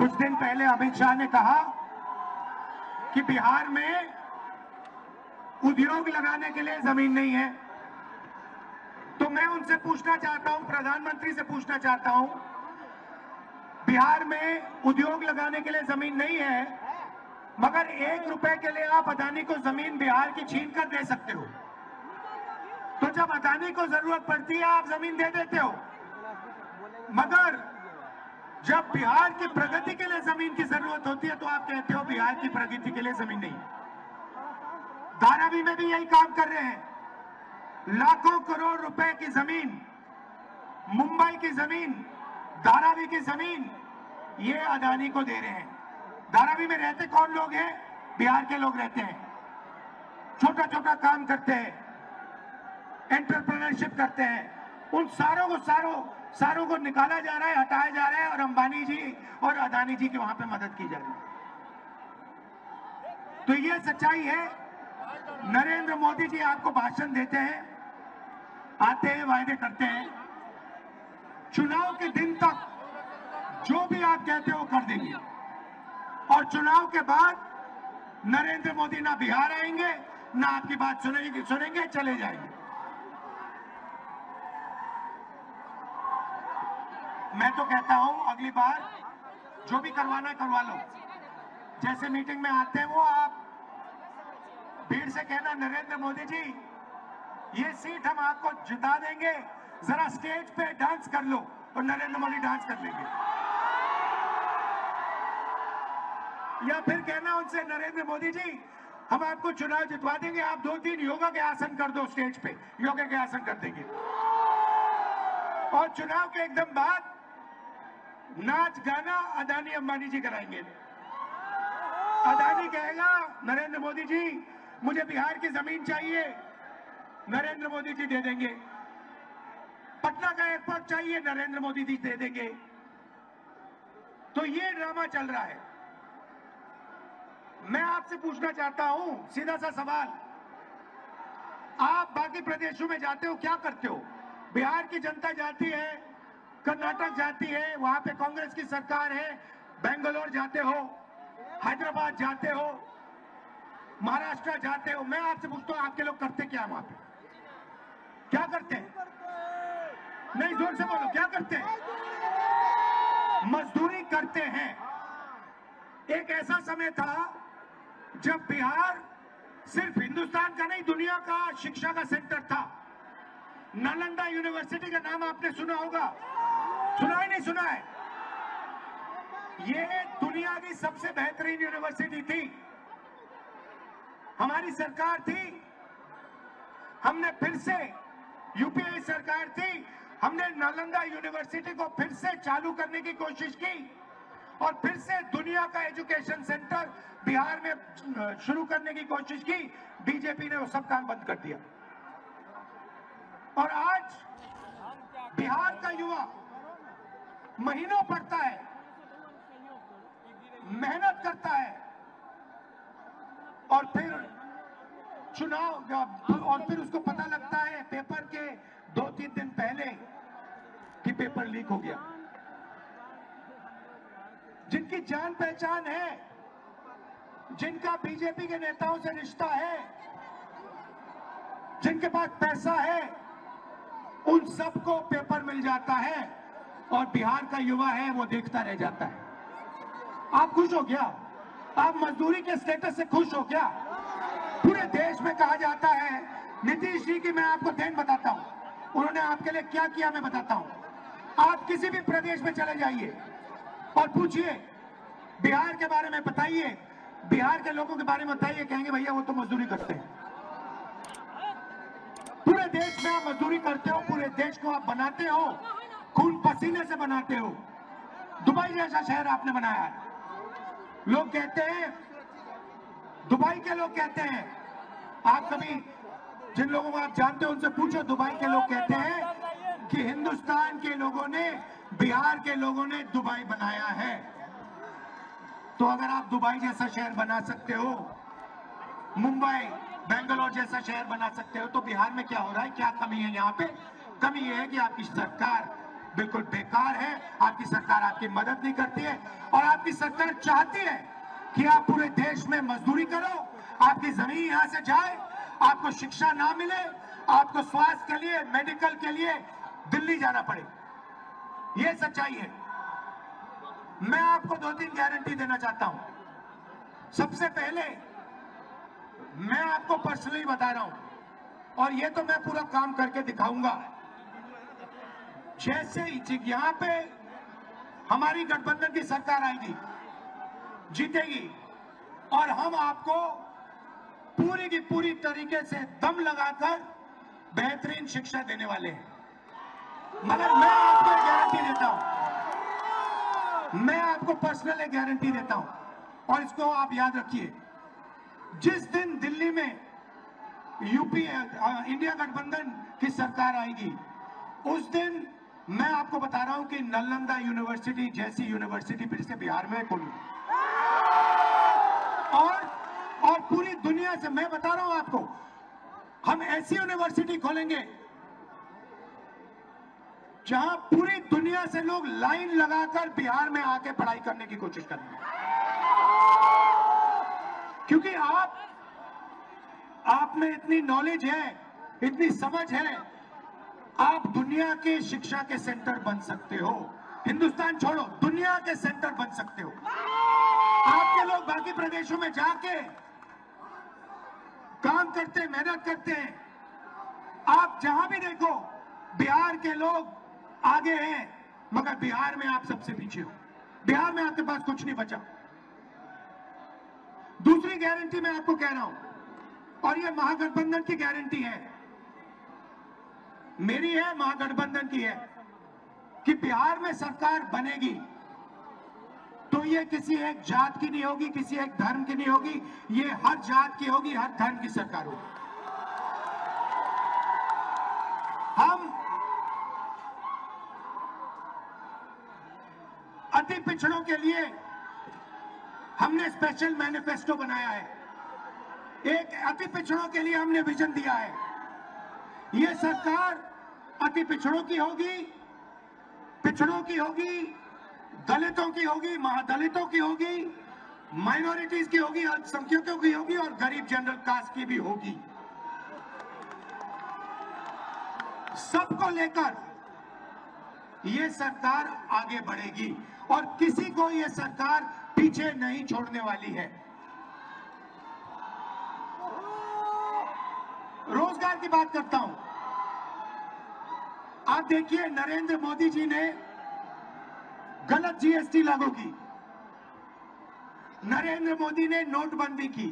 कुछ दिन पहले अमित शाह ने कहा कि बिहार में उद्योग लगाने के लिए जमीन नहीं है। तो मैं उनसे पूछना चाहता हूं, प्रधानमंत्री से पूछना चाहता हूं, बिहार में उद्योग लगाने के लिए जमीन नहीं है, मगर 1 रुपए के लिए आप अदानी को जमीन बिहार की छीन कर दे सकते हो। तो जब अदानी को जरूरत पड़ती है आप जमीन दे देते हो, मगर जब बिहार की प्रगति के लिए जमीन की जरूरत होती है तो आप कहते हो बिहार की प्रगति के लिए जमीन नहीं। धारावी में भी यही काम कर रहे हैं। लाखों करोड़ रुपए की जमीन, मुंबई की जमीन, धारावी की जमीन ये अदानी को दे रहे हैं। धारावी में रहते कौन लोग हैं? बिहार के लोग रहते हैं, छोटा छोटा काम करते हैं, एंटरप्रेन्योरशिप करते हैं। उन सारों को निकाला जा रहा है, हटाया जा रहा है और अंबानी जी और अदानी जी की वहां पे मदद की जा रही है। तो ये सच्चाई है। नरेंद्र मोदी जी आपको भाषण देते हैं, आते हैं, वायदे करते हैं, चुनाव के दिन तक जो भी आप कहते हो कर देंगे, और चुनाव के बाद नरेंद्र मोदी ना बिहार आएंगे ना आपकी बात सुनेंगे, चले जाएंगे। मैं तो कहता हूं अगली बार जो भी करवाना करवा लो। जैसे मीटिंग में आते हैं वो आप भीड़ से कहना, नरेंद्र मोदी जी ये सीट हम आपको जिता देंगे, जरा स्टेज पे डांस कर लो, और नरेंद्र मोदी डांस कर लेंगे। या फिर कहना उनसे, नरेंद्र मोदी जी हम आपको चुनाव जितवा देंगे, आप 2-3 योगा के आसन कर दो स्टेज पे, योगा के आसन कर देंगे। और चुनाव के एकदम बाद नाच गाना अदानी अंबानी जी कराएंगे। अदानी कहेगा, नरेंद्र मोदी जी मुझे बिहार की जमीन चाहिए, नरेंद्र मोदी जी दे देंगे। पटना का एयरपोर्ट चाहिए, नरेंद्र मोदी जी दे देंगे। तो ये ड्रामा चल रहा है। मैं आपसे पूछना चाहता हूं सीधा सा सवाल, आप बाकी प्रदेशों में जाते हो, क्या करते हो? बिहार की जनता जाती है, कर्नाटक जाती है, वहां पे कांग्रेस की सरकार है, बेंगलोर जाते हो, हैदराबाद जाते हो, महाराष्ट्र जाते हो। मैं आपसे पूछता हूं आपके लोग करते क्या वहां पे? क्या करते हैं? नहीं, जोर से बोलो, क्या करते हैं? मजदूरी करते हैं। एक ऐसा समय था जब बिहार सिर्फ हिंदुस्तान का नहीं, दुनिया का शिक्षा का सेंटर था। नालंदा यूनिवर्सिटी का नाम आपने सुना होगा, सुना है नहीं सुना है? ये दुनिया की सबसे बेहतरीन यूनिवर्सिटी थी। हमारी सरकार थी, हमने फिर से, यूपीए सरकार थी, हमने नालंदा यूनिवर्सिटी को फिर से चालू करने की कोशिश की और फिर से दुनिया का एजुकेशन सेंटर बिहार में शुरू करने की कोशिश की। बीजेपी ने वो सब काम बंद कर दिया। और आज बिहार का युवा महीनों पढ़ता है, मेहनत करता है, और फिर और फिर उसको पता लगता है पेपर के 2-3 दिन पहले कि पेपर लीक हो गया। जिनकी जान पहचान है, जिनका बीजेपी के नेताओं से रिश्ता है, जिनके पास पैसा है, उन सबको पेपर मिल जाता है और बिहार का युवा है वो देखता रह जाता है। आप खुश हो क्या? आप मजदूरी के स्टेटस से खुश हो क्या? पूरे देश में कहा जाता है, नीतीश जी की मैं आपको देन बताता हूं, उन्होंने आपके लिए क्या किया मैं बताता हूं। आप किसी भी प्रदेश में चले जाइए और पूछिए, बिहार के बारे में बताइए, बिहार के लोगों के बारे में बताइए, कहेंगे भैया वो तो मजदूरी करते हैं। पूरे देश में आप मजदूरी करते हो, पूरे देश को आप बनाते हो, खून पसीने से बनाते हो। दुबई जैसा शहर आपने बनाया है। लोग कहते हैं, दुबई के लोग कहते हैं, आप कभी जिन लोगों को आप जानते हो उनसे पूछो, दुबई के लोग कहते हैं कि हिंदुस्तान के लोगों ने, बिहार के लोगों ने दुबई बनाया है। तो अगर आप दुबई जैसा शहर बना सकते हो, मुंबई, बेंगलोर जैसा शहर बना सकते हो, तो बिहार में क्या हो रहा है? क्या कमी है यहाँ पे? कमी यह है कि आपकी सरकार बिल्कुल बेकार है। आपकी सरकार आपकी मदद नहीं करती है और आपकी सरकार चाहती है कि आप पूरे देश में मजदूरी करो, आपकी जमीन यहां से जाए, आपको शिक्षा ना मिले, आपको स्वास्थ्य के लिए, मेडिकल के लिए दिल्ली जाना पड़े। यह सच्चाई है। मैं आपको 2-3 गारंटी देना चाहता हूं। सबसे पहले मैं आपको पर्सनली बता रहा हूं और ये तो मैं पूरा काम करके दिखाऊंगा। जैसे यहां पे हमारी गठबंधन की सरकार आएगी, जीतेगी, और हम आपको पूरी की पूरी तरीके से दम लगाकर बेहतरीन शिक्षा देने वाले हैं। मगर मैं आपको एक गारंटी देता हूं, मैं आपको पर्सनल एक गारंटी देता हूं और इसको आप याद रखिए। जिस दिन दिल्ली में इंडिया गठबंधन की सरकार आएगी, उस दिन मैं आपको बता रहा हूं कि नालंदा यूनिवर्सिटी जैसी यूनिवर्सिटी फिर से बिहार में खोलूंगी। और पूरी दुनिया से मैं बता रहा हूं आपको, हम ऐसी यूनिवर्सिटी खोलेंगे जहां पूरी दुनिया से लोग लाइन लगाकर बिहार में आके पढ़ाई करने की कोशिश करेंगे। क्योंकि आप में इतनी नॉलेज है, इतनी समझ है, आप दुनिया के शिक्षा के सेंटर बन सकते हो। हिंदुस्तान छोड़ो, दुनिया के सेंटर बन सकते हो। आपके लोग बाकी प्रदेशों में जाके काम करते हैं, मेहनत करते हैं। आप जहां भी देखो बिहार के लोग आगे हैं, मगर बिहार में आप सबसे पीछे हो। बिहार में आपके पास कुछ नहीं बचा। दूसरी गारंटी मैं आपको कह रहा हूं और यह महागठबंधन की गारंटी है, मेरी है, महागठबंधन की है, कि बिहार में सरकार बनेगी तो ये किसी एक जात की नहीं होगी, किसी एक धर्म की नहीं होगी, ये हर जात की होगी, हर धर्म की सरकार होगी। हम अति पिछड़ों के लिए हमने स्पेशल मैनिफेस्टो बनाया है। एक अति पिछड़ों के लिए हमने विजन दिया है। यह सरकार अति पिछड़ों की होगी, पिछड़ों की होगी, दलितों की होगी, महादलितों की होगी, माइनॉरिटीज की होगी, अल्पसंख्यकों की होगी और गरीब जनरल कास्ट की भी होगी। सबको लेकर यह सरकार आगे बढ़ेगी और किसी को यह सरकार पीछे नहीं छोड़ने वाली है। रोजगार की बात करता हूं। आप देखिए, नरेंद्र मोदी जी ने गलत जीएसटी लागू की, नरेंद्र मोदी ने नोटबंदी की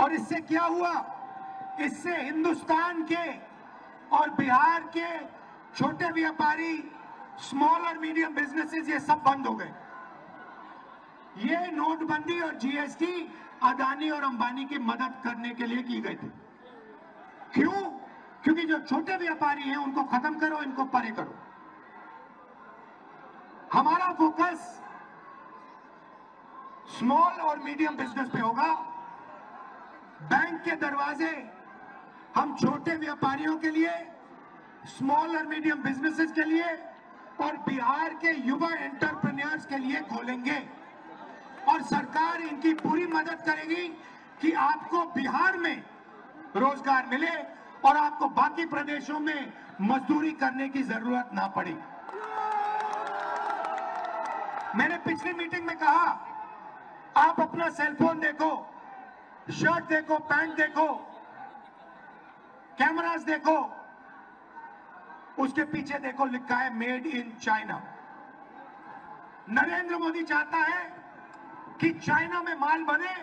और इससे क्या हुआ? इससे हिंदुस्तान के और बिहार के छोटे व्यापारी, स्मॉल और मीडियम बिजनेसेस, ये सब बंद हो गए। ये नोटबंदी और जीएसटी अदानी और अंबानी की मदद करने के लिए की गई थी। क्यों? क्योंकि जो छोटे व्यापारी हैं उनको खत्म करो, इनको परे करो। हमारा फोकस स्मॉल और मीडियम बिजनेस पे होगा। बैंक के दरवाजे हम छोटे व्यापारियों के लिए, स्मॉल और मीडियम बिजनेसेस के लिए और बिहार के युवा एंटरप्रेन्योर्स के लिए खोलेंगे और सरकार इनकी पूरी मदद करेगी कि आपको बिहार में रोजगार मिले और आपको बाकी प्रदेशों में मजदूरी करने की जरूरत ना पड़े। मैंने पिछली मीटिंग में कहा, आप अपना सेलफोन देखो, शर्ट देखो, पैंट देखो, कैमरास देखो, उसके पीछे देखो लिखा है made in China. Narendra Modi चाहता है कि चाइना में माल बने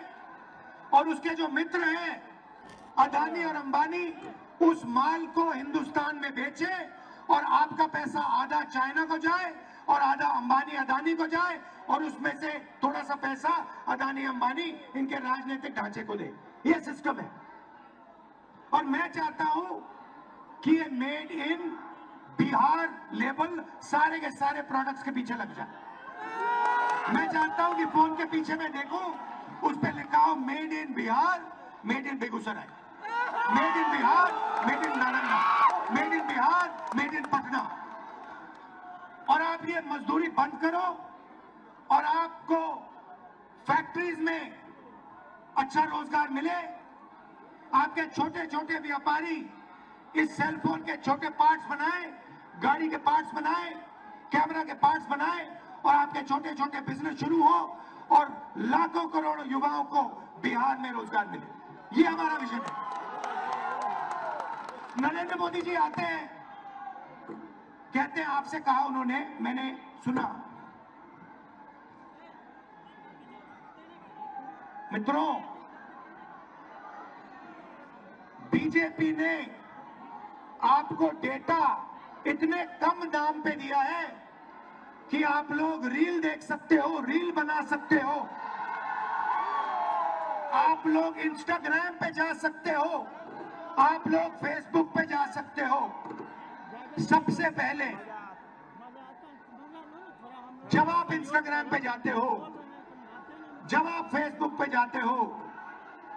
और उसके जो मित्र हैं अदानी और अंबानी उस माल को हिंदुस्तान में बेचे और आपका पैसा आधा चाइना को जाए और आधा अंबानी अदानी को जाए और उसमें से थोड़ा सा पैसा अदानी अंबानी इनके राजनीतिक ढांचे को दे। ये सिस्टम है और मैं चाहता हूं कि ये मेड इन बिहार लेबल सारे के सारे प्रोडक्ट्स के पीछे लग जाए। मैं चाहता हूं कि फोन के पीछे मैं देखूं, उस पर लिखा हो made in Bihar, made in Begusarai, made in Bihar, made in Nalanda, made in Bihar, made in Patna. और आप ये मजदूरी बंद करो और आपको फैक्ट्रीज में अच्छा रोजगार मिले। आपके छोटे छोटे व्यापारी इस सेल फोन के छोटे पार्ट्स बनाए, गाड़ी के पार्ट्स बनाए, कैमरा के पार्ट्स बनाए और आपके छोटे छोटे बिजनेस शुरू हो और लाखों करोड़ों युवाओं को बिहार में रोजगार मिले। ये हमारा विजन है। नरेंद्र मोदी जी आते हैं, कहते हैं आपसे कहा उन्होंने, मैंने सुना। मित्रों, बीजेपी ने आपको डेटा इतने कम दाम पे दिया है कि आप लोग रील देख सकते हो, रील बना सकते हो, आप लोग इंस्टाग्राम पे जा सकते हो, आप लोग फेसबुक पे जा सकते हो। सबसे पहले जब आप इंस्टाग्राम पे जाते हो, जब आप फेसबुक पे जाते हो,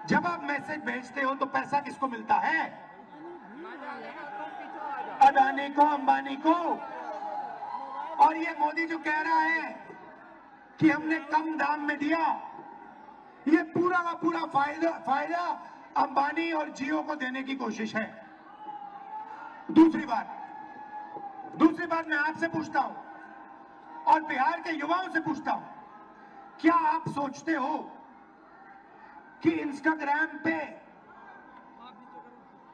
जब आप मैसेज भेजते हो तो पैसा किसको मिलता है? अदानी को, अंबानी को। और ये मोदी जो कह रहा है कि हमने कम दाम में दिया, ये पूरा का पूरा फायदा अंबानी और जियो को देने की कोशिश है। दूसरी बात मैं आपसे पूछता हूं और बिहार के युवाओं से पूछता हूं, क्या आप सोचते हो कि इंस्टाग्राम पे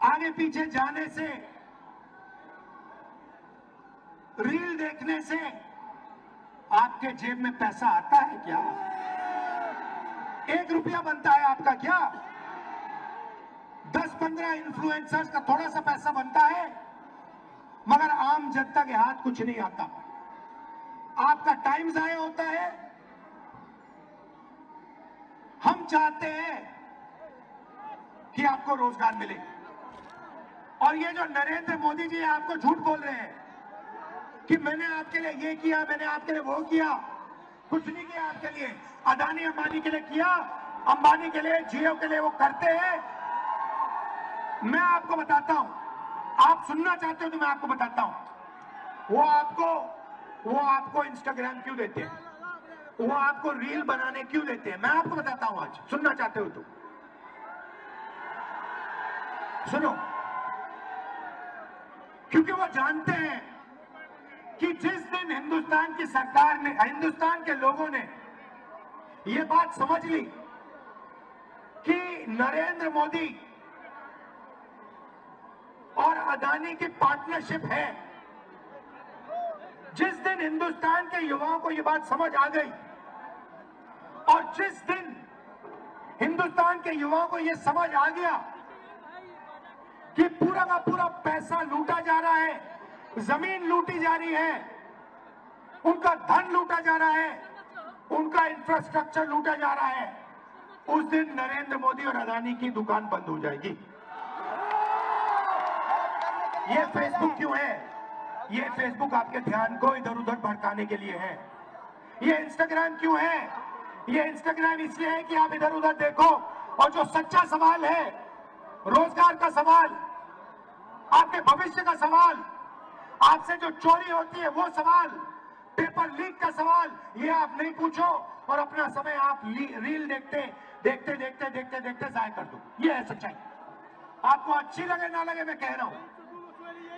आगे पीछे जाने से, रील देखने से आपके जेब में पैसा आता है क्या? 1 रुपया बनता है आपका क्या? 10-15 इन्फ्लुएंसर्स का थोड़ा सा पैसा बनता है, मगर आम जनता के हाथ कुछ नहीं आता। आपका टाइम जाया होता है। हम चाहते हैं कि आपको रोजगार मिले। और ये जो नरेंद्र मोदी जी आपको झूठ बोल रहे हैं कि मैंने आपके लिए ये किया, मैंने आपके लिए वो किया, कुछ नहीं किया आपके लिए। अदानी अंबानी के लिए किया, अंबानी के लिए, जियो के लिए वो करते हैं। मैं आपको बताता हूं, आप सुनना चाहते हो तो मैं आपको बताता हूं। वो आपको इंस्टाग्राम क्यों देते हैं, वो आपको रील बनाने क्यों देते हैं, मैं आपको बताता हूं। आज सुनना चाहते हो तो सुनो। क्योंकि वो जानते हैं कि जिस दिन हिंदुस्तान की सरकार ने, हिंदुस्तान के लोगों ने ये बात समझ ली कि नरेंद्र मोदी और अदानी की पार्टनरशिप है, जिस दिन हिंदुस्तान के युवाओं को ये बात समझ आ गई और जिस दिन हिंदुस्तान के युवाओं को ये समझ आ गया कि पूरा का पूरा पैसा लूटा जा रहा है, जमीन लूटी जा रही है, उनका धन लूटा जा रहा है, उनका इंफ्रास्ट्रक्चर लूटा जा रहा है, उस दिन नरेंद्र मोदी और अदानी की दुकान बंद हो जाएगी। ये फेसबुक क्यों है? ये फेसबुक आपके ध्यान को इधर उधर भटकाने के लिए है। ये इंस्टाग्राम क्यों है? ये इंस्टाग्राम इसलिए है कि आप इधर उधर देखो और जो सच्चा सवाल है, रोजगार का सवाल, आपके भविष्य का सवाल, आपसे जो चोरी होती है वो सवाल, पेपर लीक का सवाल, ये आप नहीं पूछो और अपना समय आप रील देखते देखते देखते देखते देखते जाया कर दो। ये है सच्चाई। आपको अच्छी लगे ना लगे, मैं कह रहा हूं,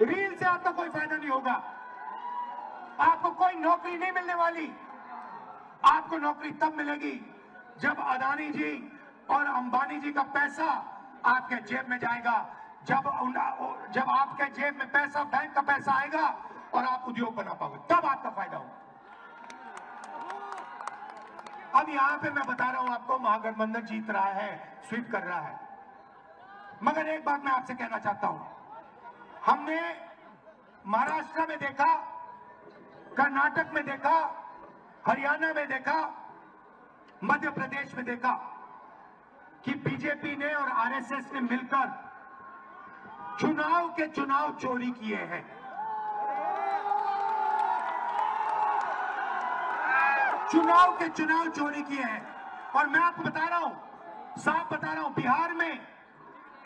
रील से आपका कोई फायदा नहीं होगा। आपको कोई नौकरी नहीं मिलने वाली। आपको नौकरी तब मिलेगी जब अदानी जी और अंबानी जी का पैसा आपके जेब में जाएगा, जब आपके जेब में पैसा, बैंक का पैसा आएगा और आप उद्योग बना पाओगे, तब आपका फायदा होगा। अब यहां पे मैं बता रहा हूं आपको, महागठबंधन जीत रहा है, स्वीप कर रहा है, मगर एक बात मैं आपसे कहना चाहता हूं। हमने महाराष्ट्र में देखा, कर्नाटक में देखा, हरियाणा में देखा, मध्य प्रदेश में देखा कि बीजेपी ने और आरएसएस ने मिलकर चुनाव चोरी किए हैं। चुनाव चोरी किए हैं। और मैं आपको बता रहा हूं, साफ बता रहा हूं, बिहार में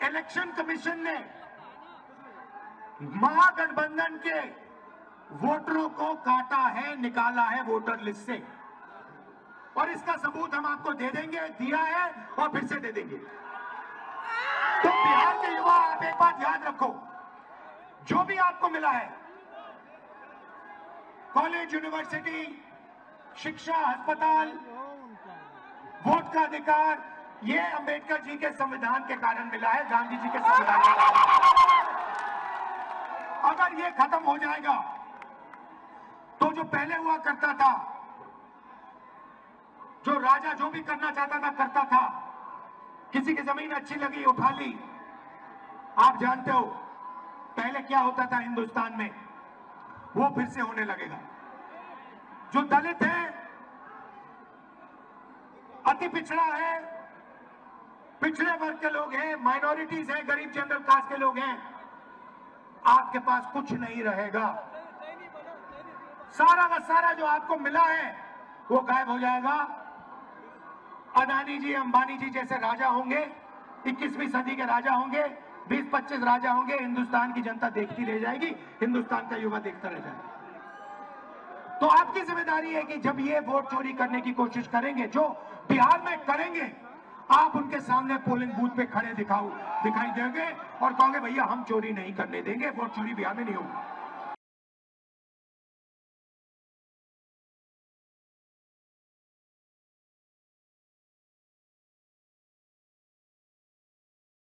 इलेक्शन कमीशन ने महागठबंधन के वोटरों को काटा है, निकाला है वोटर लिस्ट से, और इसका सबूत हम आपको दे देंगे, दिया है और फिर से दे देंगे। तो बिहार के युवा, आप एक बात याद रखो, जो भी आपको मिला है, कॉलेज, यूनिवर्सिटी, शिक्षा, अस्पताल, वोट का अधिकार, ये अंबेडकर जी के संविधान के कारण मिला है, गांधी जी के संविधान के कारण। अगर ये खत्म हो जाएगा तो जो पहले हुआ करता था, जो राजा जो भी करना चाहता था करता था, किसी की जमीन अच्छी लगी उठा ली। आप जानते हो पहले क्या होता था हिंदुस्तान में, वो फिर से होने लगेगा। जो दलित है, अति पिछड़ा है, पिछड़े वर्ग के लोग हैं, माइनॉरिटीज हैं, गरीब जनरल कास्ट के लोग हैं, आपके पास कुछ नहीं रहेगा। सारा का सारा जो आपको मिला है वो गायब हो जाएगा। अदानी जी, अंबानी जी जैसे राजा होंगे, 21वीं सदी के राजा होंगे, 20-25 राजा होंगे, हिंदुस्तान की जनता देखती रह जाएगी, हिंदुस्तान का युवा देखता रह जाएगा। तो आपकी जिम्मेदारी है कि जब ये वोट चोरी करने की कोशिश करेंगे, जो बिहार में करेंगे, आप उनके सामने पोलिंग बूथ पे खड़े दिखाई देंगे और कहोगे भैया हम चोरी नहीं करने देंगे, वोट चोरी बिहार में नहीं होगी।